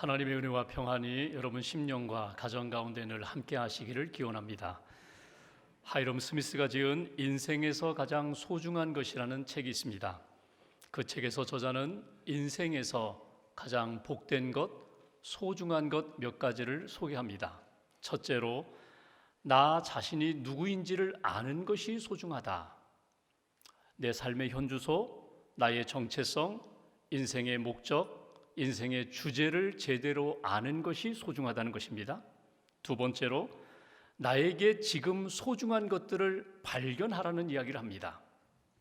하나님의 은혜와 평안이 여러분 심령과 가정 가운데 늘 함께 하시기를 기원합니다. 하이럼 스미스가 지은 인생에서 가장 소중한 것이라는 책이 있습니다. 그 책에서 저자는 인생에서 가장 복된 것, 소중한 것 몇 가지를 소개합니다. 첫째로, 나 자신이 누구인지를 아는 것이 소중하다. 내 삶의 현주소, 나의 정체성, 인생의 목적, 인생의 주제를 제대로 아는 것이 소중하다는 것입니다. 두 번째로, 나에게 지금 소중한 것들을 발견하라는 이야기를 합니다.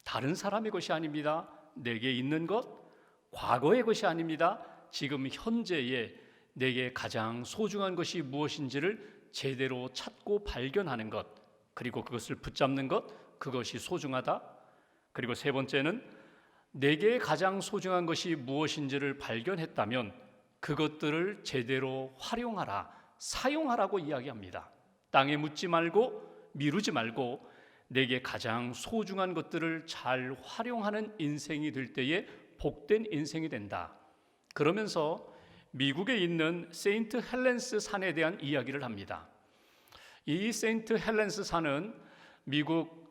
다른 사람의 것이 아닙니다. 내게 있는 것, 과거의 것이 아닙니다. 지금 현재의 내게 가장 소중한 것이 무엇인지를 제대로 찾고 발견하는 것, 그리고 그것을 붙잡는 것, 그것이 소중하다. 그리고 세 번째는 내게 가장 소중한 것이 무엇인지를 발견했다면 그것들을 제대로 활용하라, 사용하라고 이야기합니다. 땅에 묻지 말고 미루지 말고 내게 가장 소중한 것들을 잘 활용하는 인생이 될 때에 복된 인생이 된다. 그러면서 미국에 있는 세인트 헬렌스 산에 대한 이야기를 합니다. 이 세인트 헬렌스 산은 미국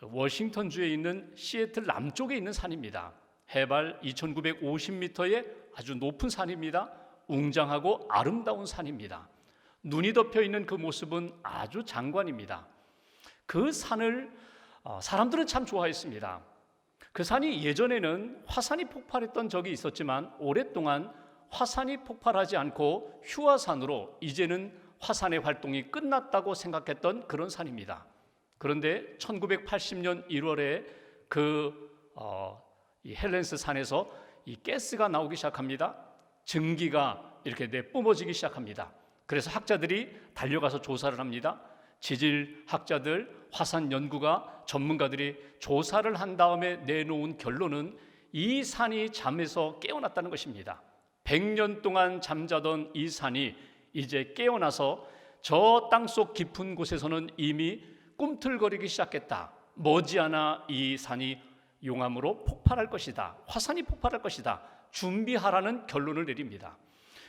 워싱턴주에 있는 시애틀 남쪽에 있는 산입니다. 해발 2950m의 아주 높은 산입니다. 웅장하고 아름다운 산입니다. 눈이 덮여 있는 그 모습은 아주 장관입니다. 그 산을 사람들은 참 좋아했습니다. 그 산이 예전에는 화산이 폭발했던 적이 있었지만 오랫동안 화산이 폭발하지 않고 휴화산으로 이제는 화산의 활동이 끝났다고 생각했던 그런 산입니다. 그런데 1980년 1월에 이 헬렌스 산에서 이 가스가 나오기 시작합니다. 증기가 이렇게 내뿜어지기 시작합니다. 그래서 학자들이 달려가서 조사를 합니다. 지질학자들, 화산 연구가 전문가들이 조사를 한 다음에 내놓은 결론은 이 산이 잠에서 깨어났다는 것입니다. 100년 동안 잠자던 이 산이 이제 깨어나서 저 땅속 깊은 곳에서는 이미 꿈틀거리기 시작했다. 머지않아 이 산이 용암으로 폭발할 것이다. 화산이 폭발할 것이다. 준비하라는 결론을 내립니다.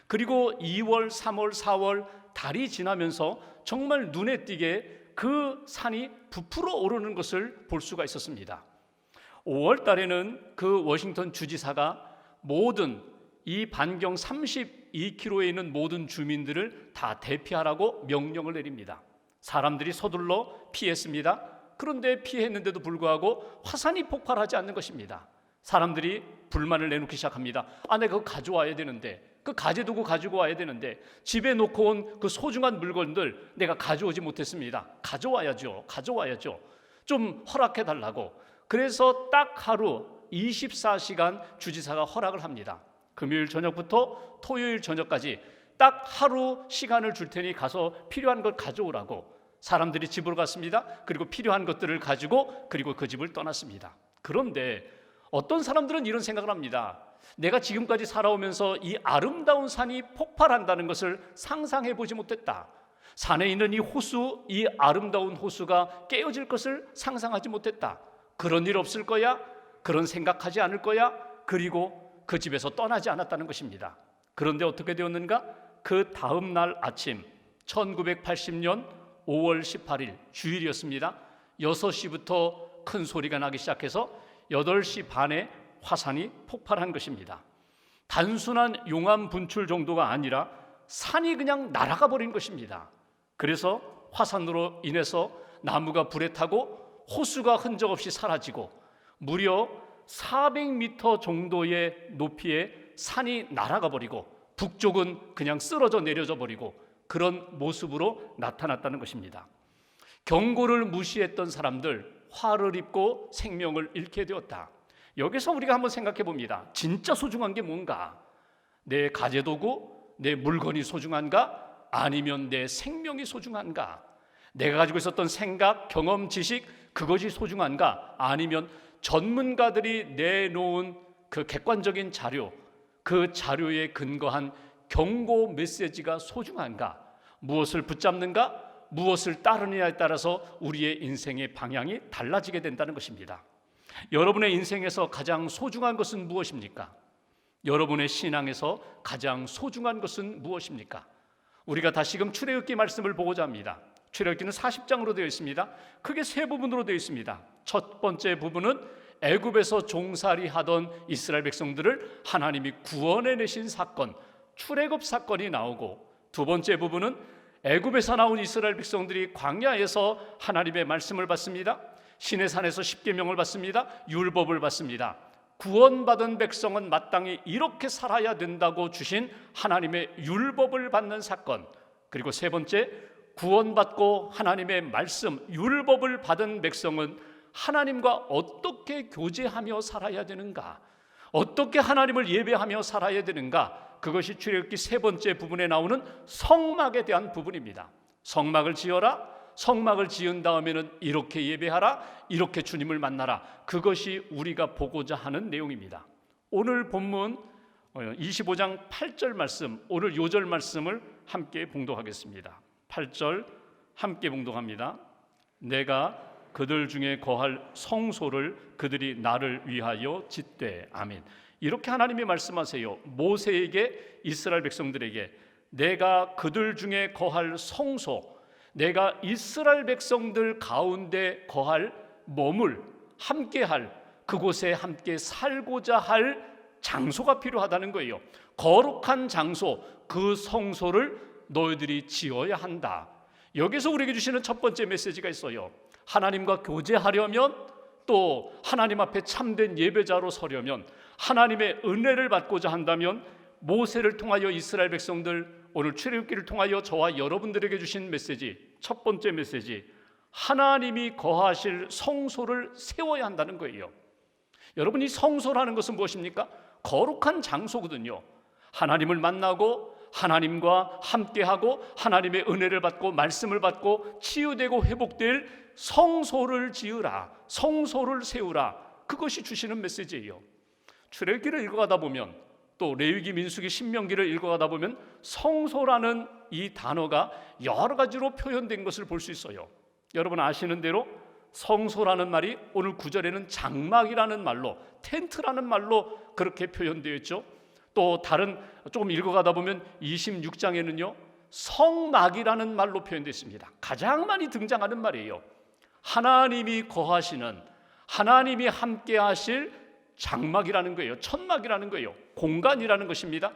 그리고 2월, 3월, 4월 달이 지나면서 정말 눈에 띄게 그 산이 부풀어 오르는 것을 볼 수가 있었습니다. 5월 달에는 그 워싱턴 주지사가 모든 이 반경 32km에 있는 모든 주민들을 다 대피하라고 명령을 내립니다. 사람들이 서둘러 피했습니다. 그런데 피했는데도 불구하고 화산이 폭발하지 않는 것입니다. 사람들이 불만을 내놓기 시작합니다. 내가 그거 가져와야 되는데, 그 가재도구 가지고 와야 되는데, 집에 놓고 온 그 소중한 물건들 내가 가져오지 못했습니다. 가져와야죠. 좀 허락해 달라고. 그래서 딱 하루 24시간 주지사가 허락을 합니다. 금요일 저녁부터 토요일 저녁까지 딱 하루 시간을 줄 테니 가서 필요한 걸 가져오라고. 사람들이 집으로 갔습니다. 그리고 필요한 것들을 가지고 그리고 그 집을 떠났습니다. 그런데 어떤 사람들은 이런 생각을 합니다. 내가 지금까지 살아오면서 이 아름다운 산이 폭발한다는 것을 상상해 보지 못했다. 산에 있는 이 호수, 이 아름다운 호수가 깨어질 것을 상상하지 못했다. 그런 일 없을 거야? 그런 생각하지 않을 거야? 그리고 그 집에서 떠나지 않았다는 것입니다. 그런데 어떻게 되었는가? 그 다음 날 아침 1980년 5월 18일 주일이었습니다. 6시부터 큰 소리가 나기 시작해서 8시 반에 화산이 폭발한 것입니다. 단순한 용암 분출 정도가 아니라 산이 그냥 날아가 버린 것입니다. 그래서 화산으로 인해서 나무가 불에 타고 호수가 흔적 없이 사라지고 무려 400m 정도의 높이의 산이 날아가 버리고 북쪽은 그냥 쓰러져 내려져 버리고 그런 모습으로 나타났다는 것입니다. 경고를 무시했던 사람들 화를 입고 생명을 잃게 되었다. 여기서 우리가 한번 생각해 봅니다. 진짜 소중한 게 뭔가? 내 가재도구, 내 물건이 소중한가? 아니면 내 생명이 소중한가? 내가 가지고 있었던 생각, 경험, 지식 그것이 소중한가? 아니면 전문가들이 내놓은 그 객관적인 자료, 그 자료에 근거한 경고 메시지가 소중한가? 무엇을 붙잡는가? 무엇을 따르느냐에 따라서 우리의 인생의 방향이 달라지게 된다는 것입니다. 여러분의 인생에서 가장 소중한 것은 무엇입니까? 여러분의 신앙에서 가장 소중한 것은 무엇입니까? 우리가 다시금 출애굽기 말씀을 보고자 합니다. 출애굽기는 40장으로 되어 있습니다. 크게 세 부분으로 되어 있습니다. 첫 번째 부분은 애굽에서 종살이 하던 이스라엘 백성들을 하나님이 구원해내신 사건, 출애굽 사건이 나오고, 두 번째 부분은 애굽에서 나온 이스라엘 백성들이 광야에서 하나님의 말씀을 받습니다. 시내산에서 십계명을 받습니다. 율법을 받습니다. 구원받은 백성은 마땅히 이렇게 살아야 된다고 주신 하나님의 율법을 받는 사건, 그리고 세 번째, 구원받고 하나님의 말씀, 율법을 받은 백성은 하나님과 어떻게 교제하며 살아야 되는가, 어떻게 하나님을 예배하며 살아야 되는가, 그것이 출애굽기 세 번째 부분에 나오는 성막에 대한 부분입니다. 성막을 지어라, 성막을 지은 다음에는 이렇게 예배하라, 이렇게 주님을 만나라, 그것이 우리가 보고자 하는 내용입니다. 오늘 본문 25장 8절 말씀, 오늘 요절 말씀을 함께 봉독하겠습니다. 8절 함께 봉독합니다. 내가 그들 중에 거할 성소를 그들이 나를 위하여 짓되. 아멘. 이렇게 하나님이 말씀하세요. 모세에게, 이스라엘 백성들에게 내가 그들 중에 거할 성소, 내가 이스라엘 백성들 가운데 거할, 머물, 함께할, 그곳에 함께 살고자 할 장소가 필요하다는 거예요. 거룩한 장소, 그 성소를 너희들이 지어야 한다. 여기서 우리에게 주시는 첫 번째 메시지가 있어요. 하나님과 교제하려면, 또 하나님 앞에 참된 예배자로 서려면, 하나님의 은혜를 받고자 한다면, 모세를 통하여 이스라엘 백성들, 오늘 출애굽기를 통하여 저와 여러분들에게 주신 메시지, 첫 번째 메시지, 하나님이 거하실 성소를 세워야 한다는 거예요. 여러분, 이 성소라는 것은 무엇입니까? 거룩한 장소거든요. 하나님을 만나고 하나님과 함께하고 하나님의 은혜를 받고 말씀을 받고 치유되고 회복될 성소를 지으라, 성소를 세우라, 그것이 주시는 메시지예요. 출애굽기를 읽어가다 보면, 또 레위기, 민수기, 신명기를 읽어가다 보면 성소라는 이 단어가 여러 가지로 표현된 것을 볼 수 있어요. 여러분 아시는 대로 성소라는 말이 오늘 9절에는 장막이라는 말로, 텐트라는 말로 그렇게 표현되어 있죠. 또 다른 조금 읽어가다 보면 26장에는요 성막이라는 말로 표현되어 있습니다. 가장 많이 등장하는 말이에요. 하나님이 거하시는, 하나님이 함께 하실 장막이라는 거예요. 천막이라는 거예요. 공간이라는 것입니다.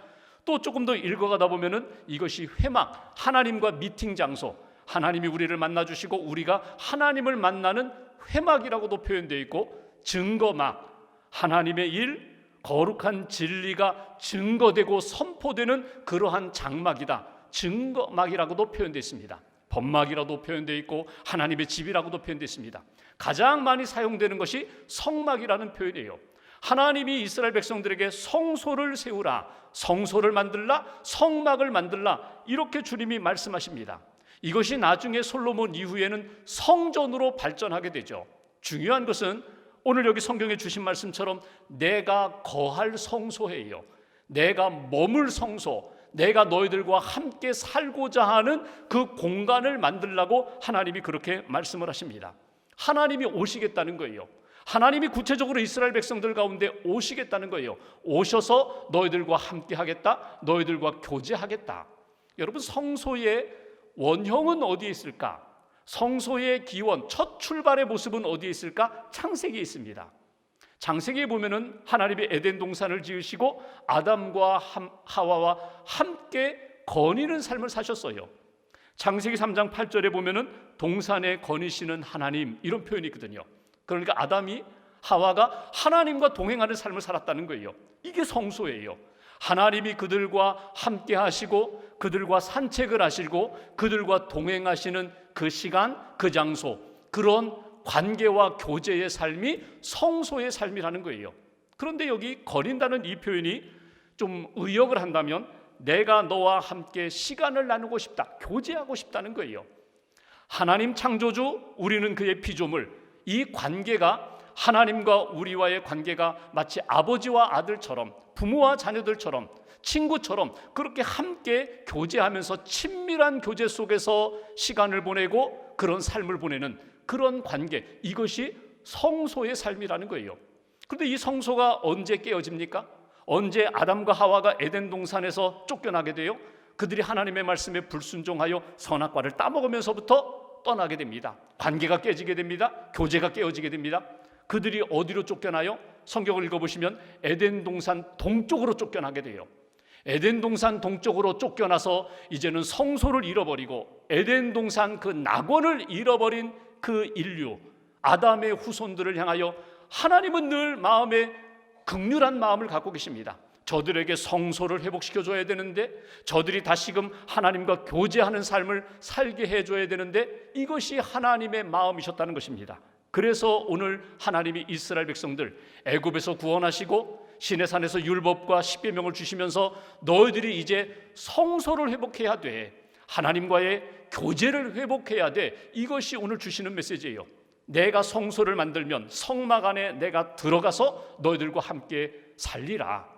또 조금 더 읽어가다 보면은 이것이 회막, 하나님과 미팅 장소, 하나님이 우리를 만나주시고 우리가 하나님을 만나는 회막이라고도 표현되어 있고, 증거막, 하나님의 일, 거룩한 진리가 증거되고 선포되는 그러한 장막이다, 증거막이라고도 표현되어 있습니다. 법막이라도 표현되어 있고 하나님의 집이라고도 표현되어 있습니다. 가장 많이 사용되는 것이 성막이라는 표현이에요. 하나님이 이스라엘 백성들에게 성소를 세우라, 성소를 만들라, 성막을 만들라, 이렇게 주님이 말씀하십니다. 이것이 나중에 솔로몬 이후에는 성전으로 발전하게 되죠. 중요한 것은 오늘 여기 성경에 주신 말씀처럼 내가 거할 성소예요. 내가 머물 성소, 내가 너희들과 함께 살고자 하는 그 공간을 만들라고 하나님이 그렇게 말씀을 하십니다. 하나님이 오시겠다는 거예요. 하나님이 구체적으로 이스라엘 백성들 가운데 오시겠다는 거예요. 오셔서 너희들과 함께 하겠다, 너희들과 교제하겠다. 여러분, 성소의 원형은 어디에 있을까? 성소의 기원, 첫 출발의 모습은 어디에 있을까? 창세기에 있습니다. 창세기에 보면은 하나님이 에덴 동산을 지으시고 아담과 하와와 함께 거니는 삶을 사셨어요. 창세기 3장 8절에 보면은 동산에 거니시는 하나님, 이런 표현이 있거든요. 그러니까 아담이, 하와가 하나님과 동행하는 삶을 살았다는 거예요. 이게 성소예요. 하나님이 그들과 함께 하시고 그들과 산책을 하시고 그들과 동행하시는 그 시간, 그 장소, 그런 관계와 교제의 삶이 성소의 삶이라는 거예요. 그런데 여기 거린다는 이 표현이 좀 의역을 한다면 내가 너와 함께 시간을 나누고 싶다, 교제하고 싶다는 거예요. 하나님 창조주, 우리는 그의 피조물, 이 관계가, 하나님과 우리와의 관계가 마치 아버지와 아들처럼, 부모와 자녀들처럼, 친구처럼 그렇게 함께 교제하면서 친밀한 교제 속에서 시간을 보내고 그런 삶을 보내는 그런 관계, 이것이 성소의 삶이라는 거예요. 그런데 이 성소가 언제 깨어집니까? 언제 아담과 하와가 에덴 동산에서 쫓겨나게 돼요? 그들이 하나님의 말씀에 불순종하여 선악과를 따먹으면서부터 떠나게 됩니다. 관계가 깨지게 됩니다. 교제가 깨어지게 됩니다. 그들이 어디로 쫓겨나요? 성경을 읽어보시면 에덴 동산 동쪽으로 쫓겨나게 돼요. 에덴 동산 동쪽으로 쫓겨나서 이제는 성소를 잃어버리고 에덴 동산 그 낙원을 잃어버린 그 인류, 아담의 후손들을 향하여 하나님은 늘 마음에 긍휼한 마음을 갖고 계십니다. 저들에게 성소를 회복시켜줘야 되는데, 저들이 다시금 하나님과 교제하는 삶을 살게 해줘야 되는데, 이것이 하나님의 마음이셨다는 것입니다. 그래서 오늘 하나님이 이스라엘 백성들 애굽에서 구원하시고 시내산에서 율법과 십계명을 주시면서 너희들이 이제 성소를 회복해야 돼, 하나님과의 교제를 회복해야 돼, 이것이 오늘 주시는 메시지예요. 내가 성소를 만들면 성막 안에 내가 들어가서 너희들과 함께 살리라.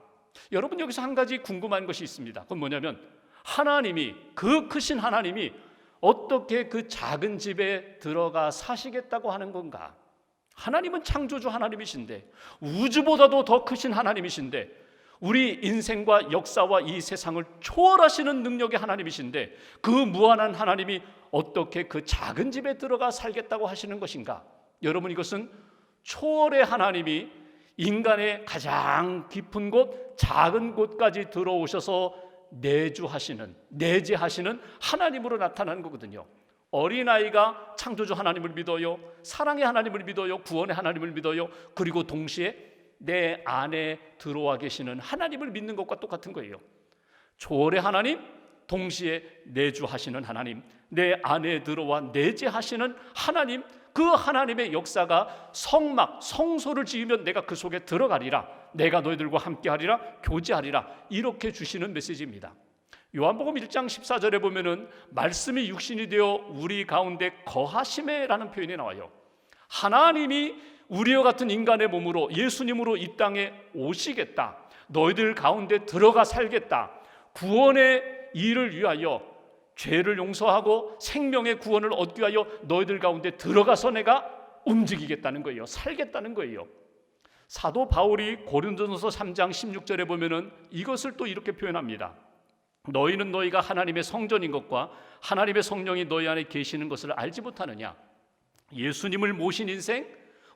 여러분, 여기서 한 가지 궁금한 것이 있습니다. 그건 뭐냐면, 하나님이, 그 크신 하나님이 어떻게 그 작은 집에 들어가 사시겠다고 하는 건가? 하나님은 창조주 하나님이신데, 우주보다도 더 크신 하나님이신데, 우리 인생과 역사와 이 세상을 초월하시는 능력의 하나님이신데, 그 무한한 하나님이 어떻게 그 작은 집에 들어가 살겠다고 하시는 것인가? 여러분, 이것은 초월의 하나님이 인간의 가장 깊은 곳, 작은 곳까지 들어오셔서 내재하시는 하나님으로 나타나는 거거든요. 어린아이가 창조주 하나님을 믿어요, 사랑의 하나님을 믿어요, 구원의 하나님을 믿어요. 그리고 동시에 내 안에 들어와 계시는 하나님을 믿는 것과 똑같은 거예요. 초월의 하나님, 동시에 내주하시는 하나님, 내 안에 들어와 내재하시는 하나님, 그 하나님의 역사가 성막, 성소를 지으면 내가 그 속에 들어가리라, 내가 너희들과 함께하리라, 교제하리라, 이렇게 주시는 메시지입니다. 요한복음 1장 14절에 보면은 말씀이 육신이 되어 우리 가운데 거하심에라는 표현이 나와요. 하나님이 우리와 같은 인간의 몸으로, 예수님으로 이 땅에 오시겠다, 너희들 가운데 들어가 살겠다, 구원의 일을 위하여, 죄를 용서하고 생명의 구원을 얻기 위하여 너희들 가운데 들어가서 내가 움직이겠다는 거예요. 살겠다는 거예요. 사도 바울이 고린도전서 3장 16절에 보면은 이것을 또 이렇게 표현합니다. 너희는 너희가 하나님의 성전인 것과 하나님의 성령이 너희 안에 계시는 것을 알지 못하느냐? 예수님을 모신 인생,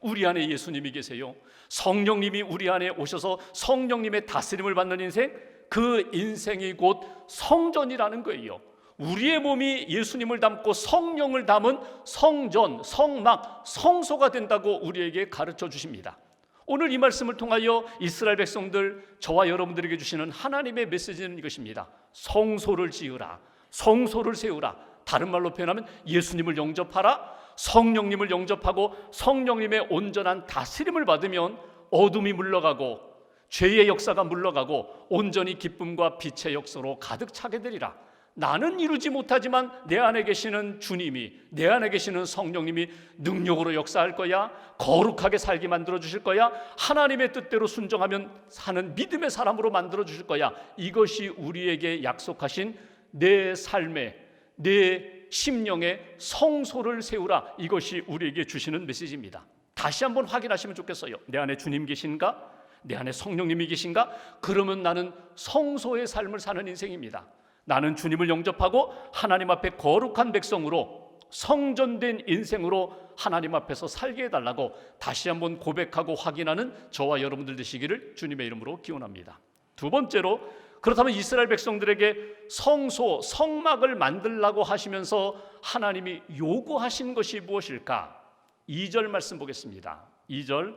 우리 안에 예수님이 계세요. 성령님이 우리 안에 오셔서 성령님의 다스림을 받는 인생, 그 인생이 곧 성전이라는 거예요. 우리의 몸이 예수님을 담고 성령을 담은 성전, 성막, 성소가 된다고 우리에게 가르쳐 주십니다. 오늘 이 말씀을 통하여 이스라엘 백성들, 저와 여러분들에게 주시는 하나님의 메시지는 이것입니다. 성소를 지으라, 성소를 세우라. 다른 말로 표현하면 예수님을 영접하라, 성령님을 영접하고 성령님의 온전한 다스림을 받으면 어둠이 물러가고 죄의 역사가 물러가고 온전히 기쁨과 빛의 역사로 가득 차게 되리라. 나는 이루지 못하지만 내 안에 계시는 주님이, 내 안에 계시는 성령님이 능력으로 역사할 거야, 거룩하게 살게 만들어 주실 거야, 하나님의 뜻대로 순종하면 사는 믿음의 사람으로 만들어 주실 거야. 이것이 우리에게 약속하신 내 삶의, 내 심령의 성소를 세우라, 이것이 우리에게 주시는 메시지입니다. 다시 한번 확인하시면 좋겠어요. 내 안에 주님 계신가? 내 안에 성령님이 계신가? 그러면 나는 성소의 삶을 사는 인생입니다. 나는 주님을 영접하고 하나님 앞에 거룩한 백성으로, 성전된 인생으로 하나님 앞에서 살게 해달라고 다시 한번 고백하고 확인하는 저와 여러분들 되시기를 주님의 이름으로 기원합니다. 두 번째로, 그렇다면 이스라엘 백성들에게 성소, 성막을 만들라고 하시면서 하나님이 요구하신 것이 무엇일까? 2절 말씀 보겠습니다. 2절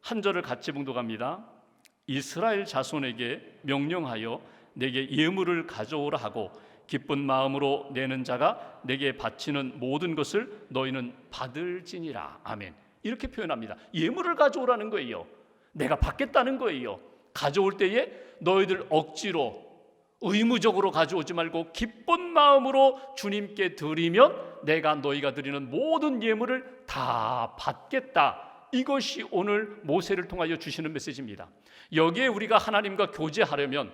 한 절을 같이 봉독합니다. 이스라엘 자손에게 명령하여 내게 예물을 가져오라 하고 기쁜 마음으로 내는 자가 내게 바치는 모든 것을 너희는 받을지니라. 아멘. 이렇게 표현합니다. 예물을 가져오라는 거예요. 내가 받겠다는 거예요. 가져올 때에 너희들 억지로, 의무적으로 가져오지 말고 기쁜 마음으로 주님께 드리면 내가 너희가 드리는 모든 예물을 다 받겠다. 이것이 오늘 모세를 통하여 주시는 메시지입니다. 여기에 우리가 하나님과 교제하려면,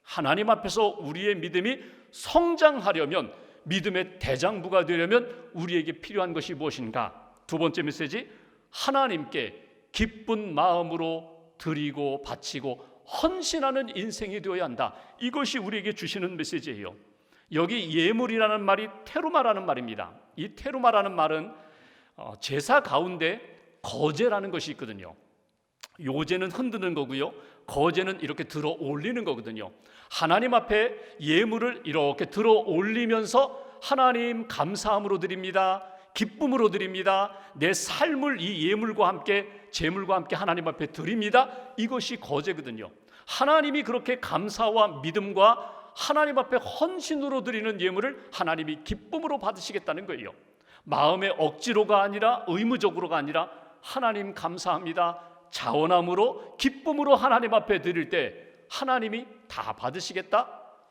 하나님 앞에서 우리의 믿음이 성장하려면, 믿음의 대장부가 되려면 우리에게 필요한 것이 무엇인가? 두 번째 메시지, 하나님께 기쁜 마음으로 드리고 바치고 헌신하는 인생이 되어야 한다. 이것이 우리에게 주시는 메시지예요. 여기 예물이라는 말이 테루마라는 말입니다. 이 테루마라는 말은 제사 가운데 거제라는 것이 있거든요. 요제는 흔드는 거고요, 거제는 이렇게 들어 올리는 거거든요. 하나님 앞에 예물을 이렇게 들어 올리면서 하나님 감사함으로 드립니다, 기쁨으로 드립니다, 내 삶을 이 예물과 함께 제물과 함께 하나님 앞에 드립니다. 이것이 거제거든요. 하나님이 그렇게 감사와 믿음과 하나님 앞에 헌신으로 드리는 예물을 하나님이 기쁨으로 받으시겠다는 거예요. 마음의 억지로가 아니라 의무적으로가 아니라 하나님 감사합니다, 자원함으로 기쁨으로 하나님 앞에 드릴 때 하나님이 다 받으시겠다.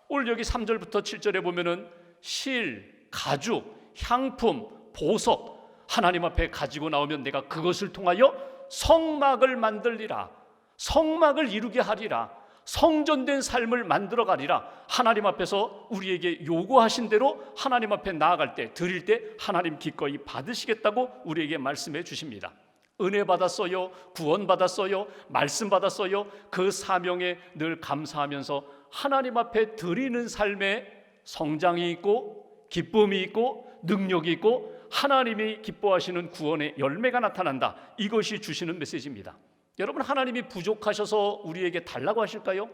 오늘 여기 3절부터 7절에 보면은 실, 가죽, 향품, 보석 하나님 앞에 가지고 나오면 내가 그것을 통하여 성막을 만들리라, 성막을 이루게 하리라, 성전된 삶을 만들어 가리라. 하나님 앞에서 우리에게 요구하신 대로 하나님 앞에 나아갈 때, 드릴 때 하나님 기꺼이 받으시겠다고 우리에게 말씀해 주십니다. 은혜 받았어요, 구원 받았어요, 말씀 받았어요. 그 사명에 늘 감사하면서 하나님 앞에 드리는 삶에 성장이 있고 기쁨이 있고 능력이 있고 하나님이 기뻐하시는 구원의 열매가 나타난다. 이것이 주시는 메시지입니다. 여러분, 하나님이 부족하셔서 우리에게 달라고 하실까요?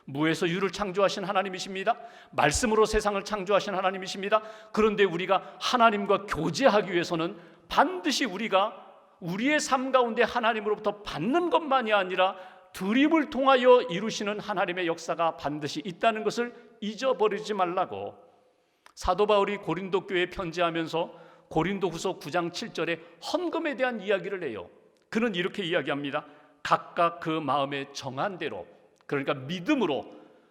무에서 유를 창조하신 하나님이십니다. 말씀으로 세상을 창조하신 하나님이십니다. 그런데 우리가 하나님과 교제하기 위해서는 반드시 우리가 우리의 삶 가운데 하나님으로부터 받는 것만이 아니라 드림을 통하여 이루시는 하나님의 역사가 반드시 있다는 것을 잊어버리지 말라고 사도 바울이 고린도 교회에 편지하면서 고린도후서 9장 7절에 헌금에 대한 이야기를 해요. 그는 이렇게 이야기합니다. 각각 그 마음에 정한 대로, 그러니까 믿음으로,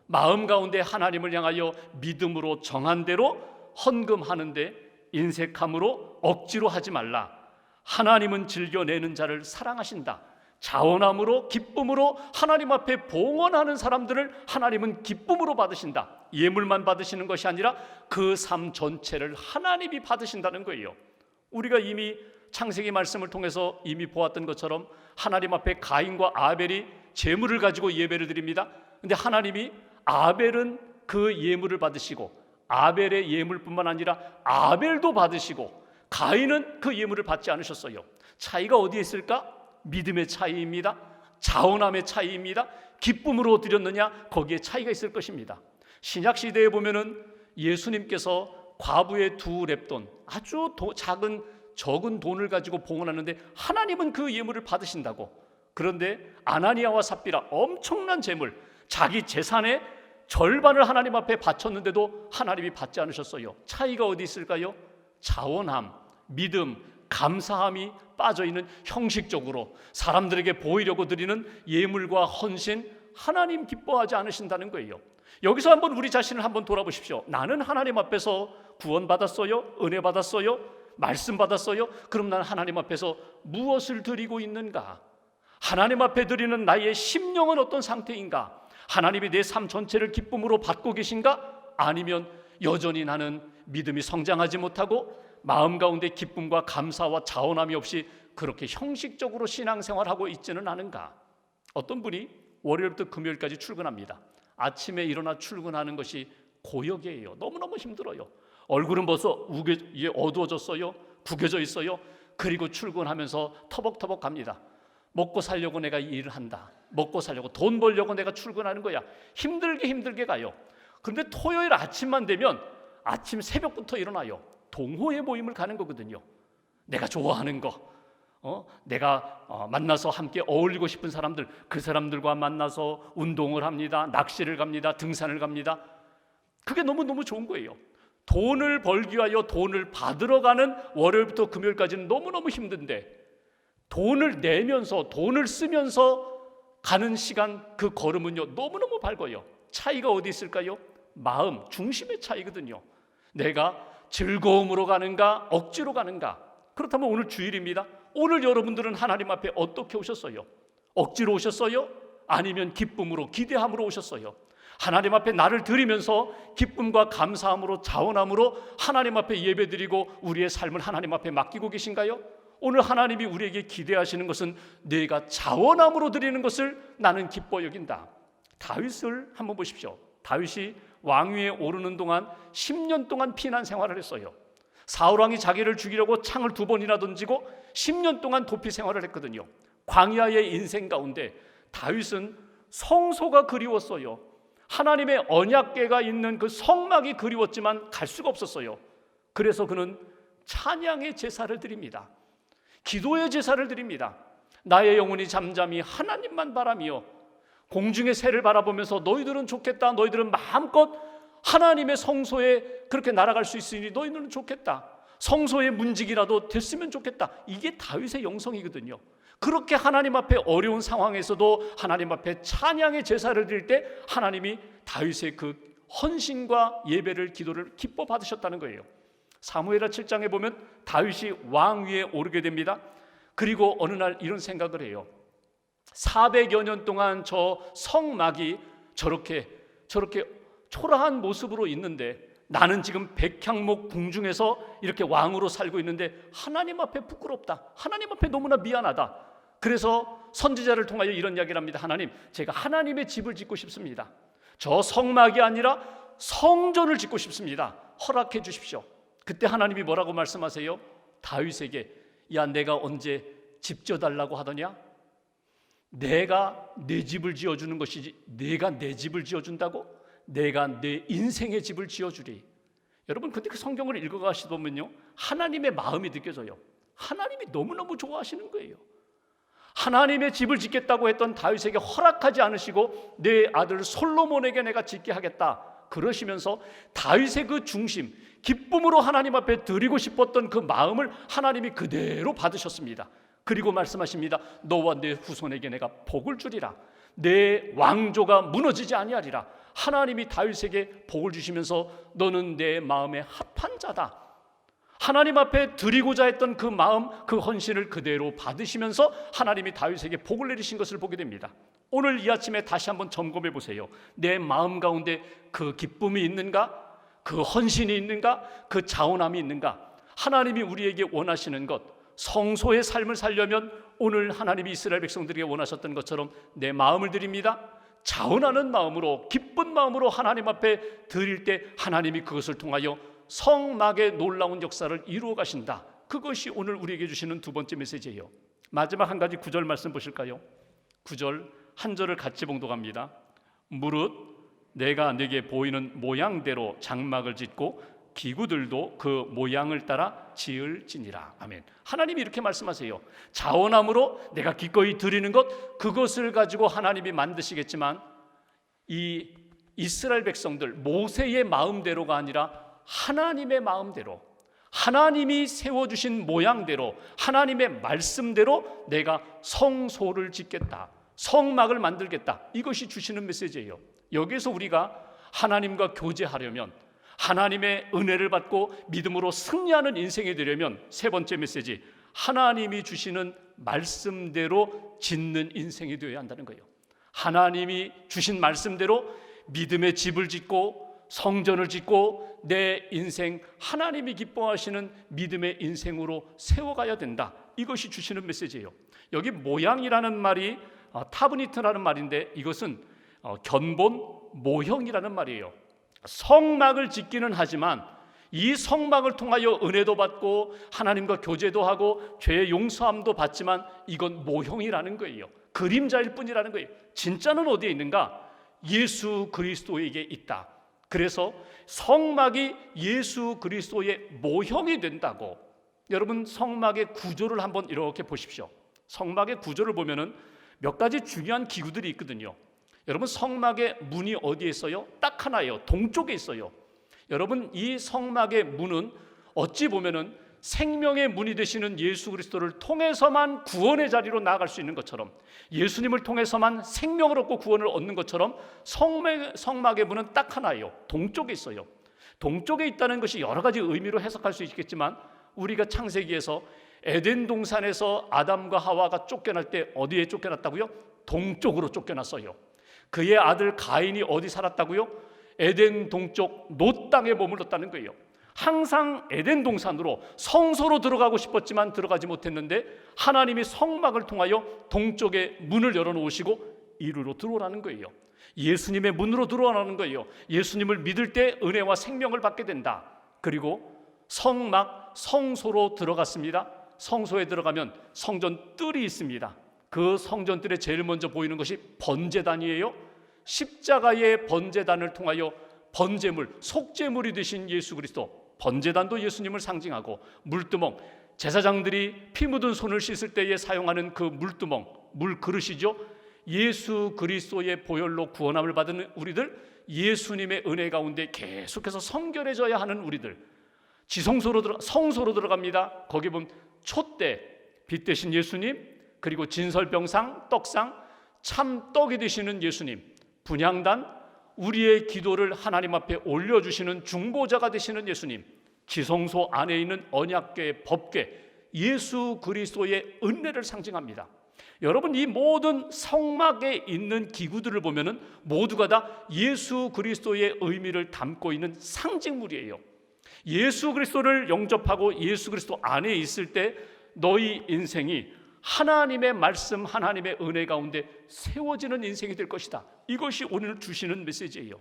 마음 가운데 하나님을 향하여 믿음으로 정한 대로 헌금하는데 인색함으로 억지로 하지 말라. 하나님은 즐겨내는 자를 사랑하신다. 자원함으로 기쁨으로 하나님 앞에 봉헌하는 사람들을 하나님은 기쁨으로 받으신다. 예물만 받으시는 것이 아니라 그 삶 전체를 하나님이 받으신다는 거예요. 우리가 이미 창세기 말씀을 통해서 이미 보았던 것처럼 하나님 앞에 가인과 아벨이 제물을 가지고 예배를 드립니다. 근데 하나님이 아벨은 그 예물을 받으시고 아벨의 예물뿐만 아니라 아벨도 받으시고 가인은 그 예물을 받지 않으셨어요. 차이가 어디에 있을까? 믿음의 차이입니다. 자원함의 차이입니다. 기쁨으로 드렸느냐, 거기에 차이가 있을 것입니다. 신약 시대에 보면은 예수님께서 과부의 2렙돈, 아주 적은 돈을 가지고 봉헌하는데 하나님은 그 예물을 받으신다고. 그런데 아나니아와 삽비라 엄청난 재물, 자기 재산의 절반을 하나님 앞에 바쳤는데도 하나님이 받지 않으셨어요. 차이가 어디 있을까요? 자원함, 믿음, 감사함이 빠져있는, 형식적으로 사람들에게 보이려고 드리는 예물과 헌신, 하나님 기뻐하지 않으신다는 거예요. 여기서 한번 우리 자신을 한번 돌아보십시오. 나는 하나님 앞에서 구원 받았어요? 은혜 받았어요? 말씀 받았어요? 그럼 난 하나님 앞에서 무엇을 드리고 있는가? 하나님 앞에 드리는 나의 심령은 어떤 상태인가? 하나님이 내 삶 전체를 기쁨으로 받고 계신가? 아니면 여전히 나는 믿음이 성장하지 못하고 마음 가운데 기쁨과 감사와 자원함이 없이 그렇게 형식적으로 신앙생활하고 있지는 않은가? 어떤 분이 월요일부터 금요일까지 출근합니다. 아침에 일어나 출근하는 것이 고역이에요. 너무너무 힘들어요. 얼굴은 벌써 어두워졌어요. 구겨져 있어요. 그리고 출근하면서 터벅터벅 갑니다. 먹고 살려고 내가 일을 한다. 먹고 살려고, 돈 벌려고 내가 출근하는 거야. 힘들게 가요. 그런데 토요일 아침만 되면 아침 새벽부터 일어나요. 동호회 모임을 가는 거거든요. 내가 좋아하는 거, 내가 만나서 함께 어울리고 싶은 사람들, 그 사람들과 만나서 운동을 합니다. 낚시를 갑니다. 등산을 갑니다. 그게 너무너무 좋은 거예요. 돈을 벌기 위하여 돈을 받으러 가는 월요일부터 금요일까지는 너무너무 힘든데, 돈을 내면서 돈을 쓰면서 가는 시간, 그 걸음은요 너무너무 밝아요. 차이가 어디 있을까요? 마음, 중심의 차이거든요. 내가 즐거움으로 가는가, 억지로 가는가? 그렇다면 오늘 주일입니다. 오늘 여러분들은 하나님 앞에 어떻게 오셨어요? 억지로 오셨어요? 아니면 기쁨으로, 기대함으로 오셨어요? 하나님 앞에 나를 드리면서 기쁨과 감사함으로, 자원함으로 하나님 앞에 예배드리고 우리의 삶을 하나님 앞에 맡기고 계신가요? 오늘 하나님이 우리에게 기대하시는 것은 내가 자원함으로 드리는 것을 나는 기뻐 여긴다. 다윗을 한번 보십시오. 다윗이 왕위에 오르는 동안 10년 동안 피난 생활을 했어요. 사울왕이 자기를 죽이려고 창을 2번이나 던지고 10년 동안 도피 생활을 했거든요. 광야의 인생 가운데 다윗은 성소가 그리웠어요. 하나님의 언약궤가 있는 그 성막이 그리웠지만 갈 수가 없었어요. 그래서 그는 찬양의 제사를 드립니다. 기도의 제사를 드립니다. 나의 영혼이 잠잠히 하나님만 바라며 공중의 새를 바라보면서 너희들은 좋겠다, 너희들은 마음껏 하나님의 성소에 그렇게 날아갈 수 있으니 너희들은 좋겠다, 성소의 문지기라도 됐으면 좋겠다. 이게 다윗의 영성이거든요. 그렇게 하나님 앞에 어려운 상황에서도 하나님 앞에 찬양의 제사를 드릴 때 하나님이 다윗의 그 헌신과 예배를, 기도를 기뻐 받으셨다는 거예요. 사무엘하 7장에 보면 다윗이 왕위에 오르게 됩니다. 그리고 어느 날 이런 생각을 해요. 400여 년 동안 저 성막이 저렇게 초라한 모습으로 있는데 나는 지금 백향목 궁중에서 이렇게 왕으로 살고 있는데 하나님 앞에 부끄럽다, 하나님 앞에 너무나 미안하다. 그래서 선지자를 통하여 이런 이야기를 합니다. 하나님, 제가 하나님의 집을 짓고 싶습니다. 저 성막이 아니라 성전을 짓고 싶습니다. 허락해 주십시오. 그때 하나님이 뭐라고 말씀하세요? 다윗에게, 야, 내가 언제 집 지어달라고 하더냐? 내가 내 집을 지어주는 것이지 내가 내 집을 지어준다고? 내가 내 인생의 집을 지어주리. 여러분, 근데 그 성경을 읽어가시면요, 하나님의 마음이 느껴져요. 하나님이 너무너무 좋아하시는 거예요. 하나님의 집을 짓겠다고 했던 다윗에게 허락하지 않으시고 내 아들 솔로몬에게 내가 짓게 하겠다 그러시면서 다윗의 그 중심, 기쁨으로 하나님 앞에 드리고 싶었던 그 마음을 하나님이 그대로 받으셨습니다. 그리고 말씀하십니다. 너와 내 후손에게 내가 복을 주리라. 내 왕조가 무너지지 아니하리라. 하나님이 다윗에게 복을 주시면서 너는 내 마음에 합한 자다. 하나님 앞에 드리고자 했던 그 마음, 그 헌신을 그대로 받으시면서 하나님이 다윗에게 복을 내리신 것을 보게 됩니다. 오늘 이 아침에 다시 한번 점검해 보세요. 내 마음 가운데 그 기쁨이 있는가? 그 헌신이 있는가? 그 자원함이 있는가? 하나님이 우리에게 원하시는 것, 성소의 삶을 살려면 오늘 하나님이 이스라엘 백성들에게 원하셨던 것처럼 내 마음을 드립니다. 자원하는 마음으로, 기쁜 마음으로 하나님 앞에 드릴 때 하나님이 그것을 통하여 성막의 놀라운 역사를 이루어 가신다. 그것이 오늘 우리에게 주시는 두 번째 메시지예요. 마지막 한 가지 9절 말씀 보실까요? 9절 한 절을 같이 봉독합니다. 무릇 내가 네게 보이는 모양대로 장막을 짓고 기구들도 그 모양을 따라 지을지니라. 아멘. 하나님이 이렇게 말씀하세요. 자원함으로 내가 기꺼이 드리는 것, 그것을 가지고 하나님이 만드시겠지만 이 이스라엘 백성들 모세의 마음대로가 아니라 하나님의 마음대로, 하나님이 세워주신 모양대로, 하나님의 말씀대로 내가 성소를 짓겠다, 성막을 만들겠다. 이것이 주시는 메시지예요. 여기서 우리가 하나님과 교제하려면, 하나님의 은혜를 받고 믿음으로 승리하는 인생이 되려면 세 번째 메시지, 하나님이 주시는 말씀대로 짓는 인생이 되어야 한다는 거예요. 하나님이 주신 말씀대로 믿음의 집을 짓고 성전을 짓고 내 인생 하나님이 기뻐하시는 믿음의 인생으로 세워가야 된다. 이것이 주시는 메시지예요. 여기 모양이라는 말이 타브니트라는 말인데 이것은 견본 모형이라는 말이에요. 성막을 짓기는 하지만 이 성막을 통하여 은혜도 받고 하나님과 교제도 하고 죄의 용서함도 받지만 이건 모형이라는 거예요. 그림자일 뿐이라는 거예요. 진짜는 어디에 있는가? 예수 그리스도에게 있다. 그래서 성막이 예수 그리스도의 모형이 된다고. 여러분, 성막의 구조를 한번 이렇게 보십시오. 성막의 구조를 보면은 몇 가지 중요한 기구들이 있거든요. 여러분, 성막의 문이 어디에 있어요? 딱 하나예요. 동쪽에 있어요. 여러분, 이 성막의 문은 어찌 보면은 생명의 문이 되시는 예수 그리스도를 통해서만 구원의 자리로 나아갈 수 있는 것처럼, 예수님을 통해서만 생명을 얻고 구원을 얻는 것처럼 성막의 문은 딱 하나예요. 동쪽에 있어요. 동쪽에 있다는 것이 여러 가지 의미로 해석할 수 있겠지만 우리가 창세기에서 에덴 동산에서 아담과 하와가 쫓겨날 때 어디에 쫓겨났다고요? 동쪽으로 쫓겨났어요. 그의 아들 가인이 어디 살았다고요? 에덴 동쪽 놋 땅에 머물렀다는 거예요. 항상 에덴 동산으로 성소로 들어가고 싶었지만 들어가지 못했는데 하나님이 성막을 통하여 동쪽에 문을 열어놓으시고 이루로 들어오라는 거예요. 예수님의 문으로 들어오라는 거예요. 예수님을 믿을 때 은혜와 생명을 받게 된다. 그리고 성막, 성소로 들어갔습니다. 성소에 들어가면 성전 뜰이 있습니다. 그 성전 뜰에 제일 먼저 보이는 것이 번제단이에요. 십자가의 번제단을 통하여 번제물, 속죄물이 되신 예수 그리스도, 번제단도 예수님을 상징하고, 물두멍, 제사장들이 피 묻은 손을 씻을 때에 사용하는 그 물두멍, 물그릇이죠. 예수 그리스도의 보혈로 구원함을 받은 우리들, 예수님의 은혜 가운데 계속해서 성결해져야 하는 우리들, 성소로 들어갑니다. 거기 보면 촛대, 빛 대신 예수님, 그리고 진설병상, 떡상, 참 떡이 되시는 예수님, 분향단, 우리의 기도를 하나님 앞에 올려주시는 중보자가 되시는 예수님, 지성소 안에 있는 언약궤, 법궤, 예수 그리스도의 은혜를 상징합니다. 여러분, 이 모든 성막에 있는 기구들을 보면은 모두가 다 예수 그리스도의 의미를 담고 있는 상징물이에요. 예수 그리스도를 영접하고 예수 그리스도 안에 있을 때 너희 인생이 하나님의 말씀, 하나님의 은혜 가운데 세워지는 인생이 될 것이다. 이것이 오늘 주시는 메시지예요.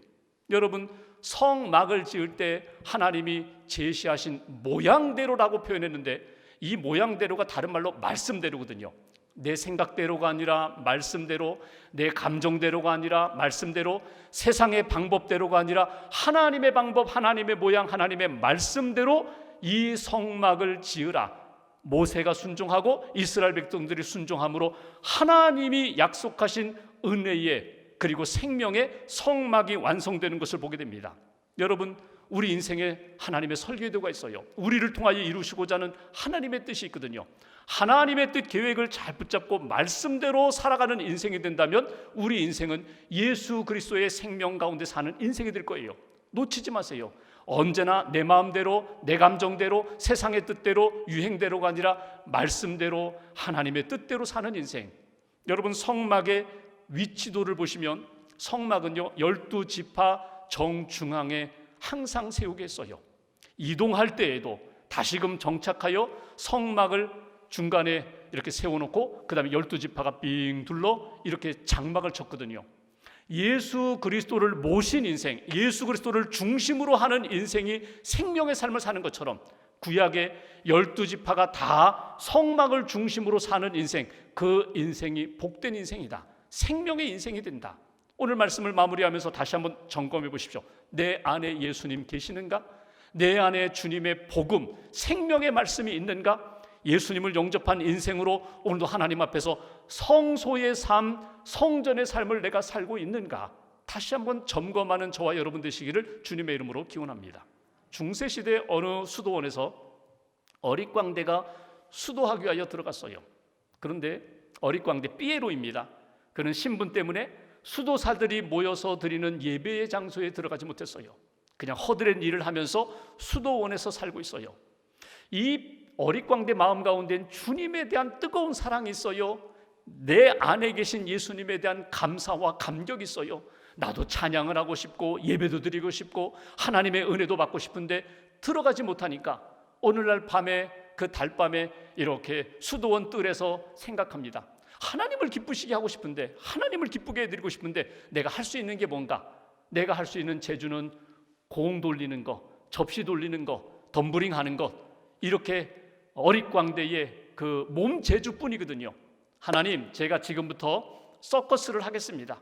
여러분, 성막을 지을 때 하나님이 제시하신 모양대로라고 표현했는데, 이 모양대로가 다른 말로 말씀대로거든요. 내 생각대로가 아니라 말씀대로, 내 감정대로가 아니라 말씀대로, 세상의 방법대로가 아니라 하나님의 방법, 하나님의 모양, 하나님의 말씀대로 이 성막을 지으라. 모세가 순종하고 이스라엘 백성들이 순종함으로 하나님이 약속하신 은혜의, 그리고 생명의 성막이 완성되는 것을 보게 됩니다. 여러분, 우리 인생에 하나님의 설계도가 있어요. 우리를 통하여 이루시고자 하는 하나님의 뜻이 있거든요. 하나님의 뜻, 계획을 잘 붙잡고 말씀대로 살아가는 인생이 된다면 우리 인생은 예수 그리스도의 생명 가운데 사는 인생이 될 거예요. 놓치지 마세요. 언제나 내 마음대로, 내 감정대로, 세상의 뜻대로, 유행대로가 아니라 말씀대로, 하나님의 뜻대로 사는 인생. 여러분, 성막의 위치도를 보시면 성막은요 12지파 정중앙에 항상 세우게 했어요. 이동할 때에도 다시금 정착하여 성막을 중간에 이렇게 세워놓고 그 다음에 12지파가 빙 둘러 이렇게 장막을 쳤거든요. 예수 그리스도를 모신 인생, 예수 그리스도를 중심으로 하는 인생이 생명의 삶을 사는 것처럼 구약의 12지파가 다 성막을 중심으로 사는 인생, 그 인생이 복된 인생이다. 생명의 인생이 된다. 오늘 말씀을 마무리하면서 다시 한번 점검해 보십시오. 내 안에 예수님 계시는가? 내 안에 주님의 복음, 생명의 말씀이 있는가? 예수님을 영접한 인생으로 오늘도 하나님 앞에서 성소의 삶, 성전의 삶을 내가 살고 있는가? 다시 한번 점검하는 저와 여러분 되시기를 주님의 이름으로 기원합니다. 중세시대 어느 수도원에서 어릿광대가 수도하기 위하여 들어갔어요. 그런데 어릿광대 삐에로입니다. 그는 신분 때문에 수도사들이 모여서 드리는 예배의 장소에 들어가지 못했어요. 그냥 허드렛 일을 하면서 수도원에서 살고 있어요. 이 어릿광대 마음 가운데는 주님에 대한 뜨거운 사랑이 있어요. 내 안에 계신 예수님에 대한 감사와 감격이 있어요. 나도 찬양을 하고 싶고 예배도 드리고 싶고 하나님의 은혜도 받고 싶은데 들어가지 못하니까 오늘날 밤에, 그 달밤에 이렇게 수도원 뜰에서 생각합니다. 하나님을 기쁘시게 하고 싶은데, 하나님을 기쁘게 해드리고 싶은데 내가 할 수 있는 게 뭔가? 내가 할 수 있는 재주는 공 돌리는 거, 접시 돌리는 거, 덤블링 하는 것, 이렇게 어릿광대의 그 몸 재주뿐이거든요. 하나님, 제가 지금부터 서커스를 하겠습니다.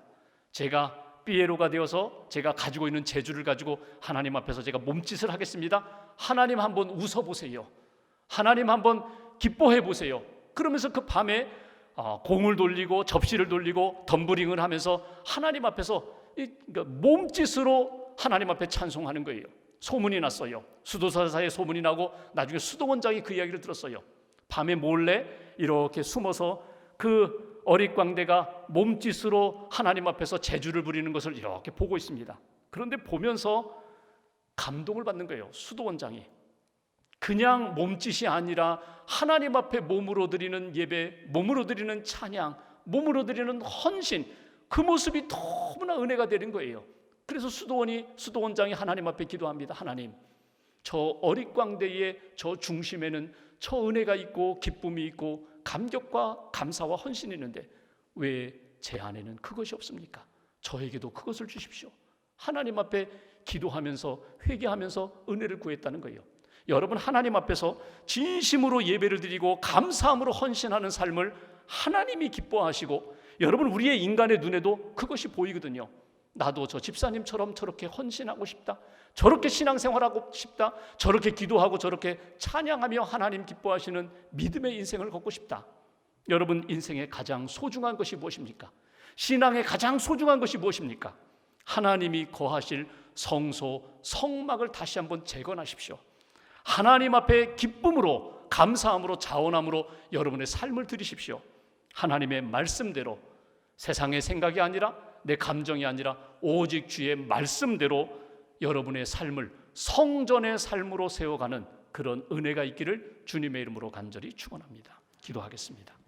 제가 삐에로가 되어서 제가 가지고 있는 재주를 가지고 하나님 앞에서 제가 몸짓을 하겠습니다. 하나님 한번 웃어보세요. 하나님 한번 기뻐해 보세요. 그러면서 그 밤에 공을 돌리고 접시를 돌리고 덤블링을 하면서 하나님 앞에서 몸짓으로 하나님 앞에 찬송하는 거예요. 소문이 났어요. 수도사사에 소문이 나고 나중에 수도원장이 그 이야기를 들었어요. 밤에 몰래 이렇게 숨어서 그 어릿광대가 몸짓으로 하나님 앞에서 제주를 부리는 것을 이렇게 보고 있습니다. 그런데 보면서 감동을 받는 거예요. 수도원장이. 그냥 몸짓이 아니라 하나님 앞에 몸으로 드리는 예배, 몸으로 드리는 찬양, 몸으로 드리는 헌신, 그 모습이 너무나 은혜가 되는 거예요. 그래서 수도원장이 하나님 앞에 기도합니다. 하나님, 저 어릿광대의 저 중심에는 저 은혜가 있고 기쁨이 있고 감격과 감사와 헌신이 있는데 왜 제 안에는 그것이 없습니까? 저에게도 그것을 주십시오. 하나님 앞에 기도하면서 회개하면서 은혜를 구했다는 거예요. 여러분, 하나님 앞에서 진심으로 예배를 드리고 감사함으로 헌신하는 삶을 하나님이 기뻐하시고, 여러분, 우리의 인간의 눈에도 그것이 보이거든요. 나도 저 집사님처럼 저렇게 헌신하고 싶다, 저렇게 신앙생활하고 싶다, 저렇게 기도하고 저렇게 찬양하며 하나님 기뻐하시는 믿음의 인생을 걷고 싶다. 여러분, 인생의 가장 소중한 것이 무엇입니까? 신앙의 가장 소중한 것이 무엇입니까? 하나님이 거하실 성소, 성막을 다시 한번 재건하십시오. 하나님 앞에 기쁨으로, 감사함으로, 자원함으로 여러분의 삶을 드리십시오. 하나님의 말씀대로, 세상의 생각이 아니라, 내 감정이 아니라 오직 주의 말씀대로 여러분의 삶을 성전의 삶으로 세워가는 그런 은혜가 있기를 주님의 이름으로 간절히 축원합니다. 기도하겠습니다.